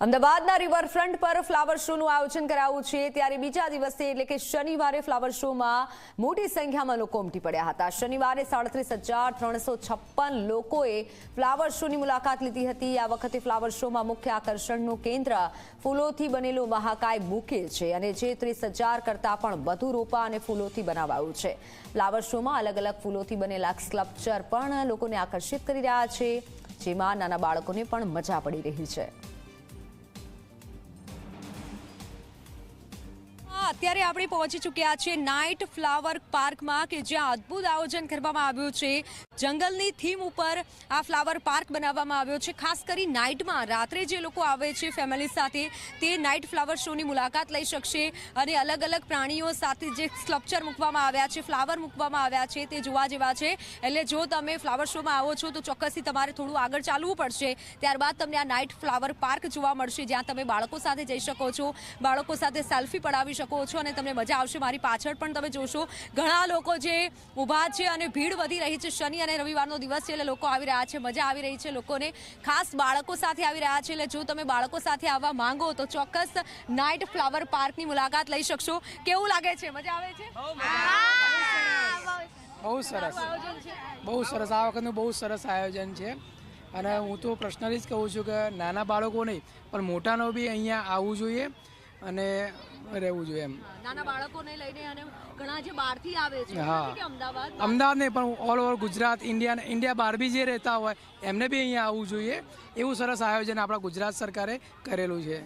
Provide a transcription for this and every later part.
અમદાવાદના રિવરફ્રન્ટ પર ફ્લાવર શોનું આયોજન કરાયું છે ત્યારે બીજા દિવસે એટલે કે શનિવારે ફ્લાવર શોમાં મોટી સંખ્યામાં લોકો ઉમટી પડ્યા હતા। શનિવારે 37,356 લોકોએ ફ્લાવર શોની મુલાકાત લીધી હતી। આ વખતે ફ્લાવર શોમાં મુખ્ય આકર્ષણનું કેન્દ્ર ફૂલોથી બનેલો મહાકાય બુકે છે અને જે 30,000 કરતાં પણ વધુ રોપા અને ફૂલોથી બનાવાયું છે। ફ્લાવર શોમાં અલગ અલગ ફૂલોથી બનેલા સ્કલ્પચર પણ લોકોને આકર્ષિત કરી રહ્યા છે, જેમાં નાના બાળકોને પણ મજા પડી રહી છે। અત્યારે આપણે પહોંચી ચૂક્યા છે નાઇટ ફ્લાવર પાર્કમાં કે જ્યાં અદ્ભુત આયોજન કરવામાં આવ્યું છે। જંગલની થીમ ઉપર આ ફ્લાવર પાર્ક બનાવવામાં આવ્યો છે। ખાસ કરી નાઇટમાં રાત્રે જે લોકો આવે છે ફેમિલી સાથે તે નાઇટ ફ્લાવર શોની મુલાકાત લઈ શકશે અને અલગ અલગ પ્રાણીઓ સાથે જે સ્કલ્પચર મૂકવામાં આવ્યા છે, ફ્લાવર મૂકવામાં આવ્યા છે તે જોવા જેવા છે। એટલે જો તમે ફ્લાવર શોમાં આવો છો તો ચોક્કસથી તમારે થોડું આગળ ચાલવું પડશે, ત્યારબાદ તમને આ નાઇટ ફ્લાવર પાર્ક જોવા મળશે, જ્યાં તમે બાળકો સાથે જઈ શકો છો, બાળકો સાથે સેલ્ફી પડાવી શકો છો અને તમને મજા આવશે। મારી પાછળ પણ તમે જોશો ઘણા લોકો જે ઊભા છે અને ભીડ વધી રહી છે। શનિ અને રવિવારનો દિવસ છે એટલે લોકો આવી રહ્યા છે, મજા આવી રહી છે લોકોને, ખાસ બાળકો સાથે આવી રહ્યા છે। એટલે જો તમે બાળકો સાથે આવવા માંગો તો ચોક્કસ નાઇટ ફ્લાવર પાર્કની મુલાકાત લઈ શકશો। કેવું લાગે છે? મજા આવે છે? બહુ સરસ, બહુ સરસ। આ વખતનું બહુ સરસ આયોજન છે અને હું તો પર્સનલી જ કહું છું કે નાના બાળકો નહીં પણ મોટાનો બી અહીંયા આવવું જોઈએ અને રહેવું જોઈએ એમ। નાના બાળકોને લઈને અને ઘણા જે બહારથી આવે છે, હા, અમદાવાદ નહીં પણ ઓલ ઓવર ગુજરાત, ઇન્ડિયા બહાર બી જે રહેતા હોય એમને બી અહીંયા આવવું જોઈએ। એવું સરસ આયોજન આપણા ગુજરાત સરકારે કરેલું છે।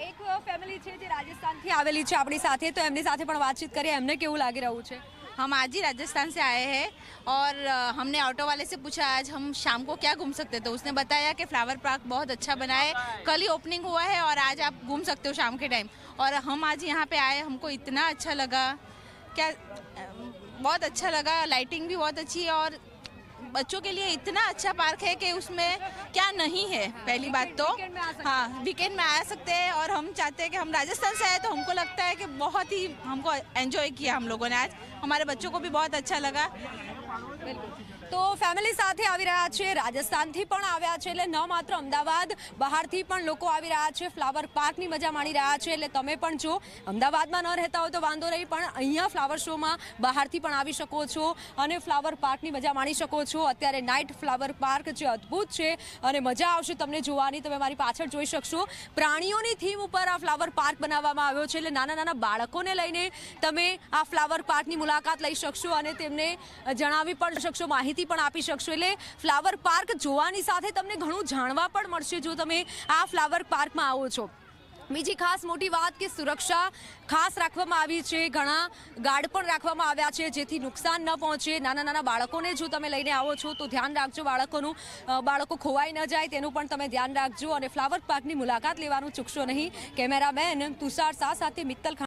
એક ફેમિલી છે જે રાજસ્થાનથી આવેલી છે આપણી સાથે, તો એમની સાથે પણ વાતચીત કરીએ, એમને કેવું લાગી રહ્યું છે? हम आज ही राजस्थान से आए हैं और हमने ऑटो वाले से पूछा आज हम शाम को क्या घूम सकते हैं, तो उसने बताया कि फ्लावर पार्क बहुत अच्छा बना है, कल ही ओपनिंग हुआ है और आज आप घूम सकते हो शाम के टाइम। और हम आज यहाँ पे आए, हमको इतना अच्छा लगा, क्या बहुत अच्छा लगा, लाइटिंग भी बहुत अच्छी है और बच्चों के लिए इतना अच्छा पार्क है कि उसमें क्या नहीं है। पहली बात तो हाँ, वीकेंड में आ सकते हैं और हम चाहते हैं कि हम राजस्थान से आए तो हमको लगता है कि बहुत ही हमको एंजॉय किया हम लोगों ने आज, हमारे बच्चों को भी बहुत अच्छा लगा। તો ફેમિલી સાથે આવી રહ્યા છે, રાજસ્થાનથી પણ આવ્યા છે, એટલે ન માત્ર અમદાવાદ બહારથી પણ લોકો આવી રહ્યા છે, ફ્લાવર પાર્કની મજા માણી રહ્યા છે। એટલે તમે પણ જો અમદાવાદમાં ન રહેતા હોય તો વાંધો નહીં, પણ અહીંયા ફ્લાવર શોમાં બહારથી પણ આવી શકો છો અને ફ્લાવર પાર્કની મજા માણી શકો છો। અત્યારે નાઇટ ફ્લાવર પાર્ક જે અદ્ભુત છે અને મજા આવશે તમને જોવાની। તમે મારી પાછળ જોઈ શકશો પ્રાણીઓની થીમ ઉપર આ ફ્લાવર પાર્ક બનાવવામાં આવ્યો છે, એટલે નાના નાના બાળકોને લઈને તમે આ ફ્લાવર પાર્કની મુલાકાત લઈ શકશો અને તેમને જણાવી પણ શકશો, માહિતી પણ આપી શકશો। એટલે ફ્લાવર પાર્ક જોવાની સાથે તમને ઘણું જાણવા પણ મળશે જો તમે આ ફ્લાવર પાર્કમાં આવો છો। બીજી ખાસ મોટી વાત કે સુરક્ષા ખાસ રાખવામાં આવી છે, ઘણા ગાર્ડ પણ રાખવામાં આવ્યા છે જેથી નુકસાન ન પહોંચે। નાના નાના બાળકોને જો તમે લઈને આવો છો તો ધ્યાન રાખજો બાળકોનું, બાળકો ખોવાઈ ન જાય તેનું પણ તમે ધ્યાન રાખજો અને ફ્લાવર પાર્કની મુલાકાત લેવાનું ચૂકશો નહીં। કેમેરામેન તુષાર શાહ સાથે મિત્તલ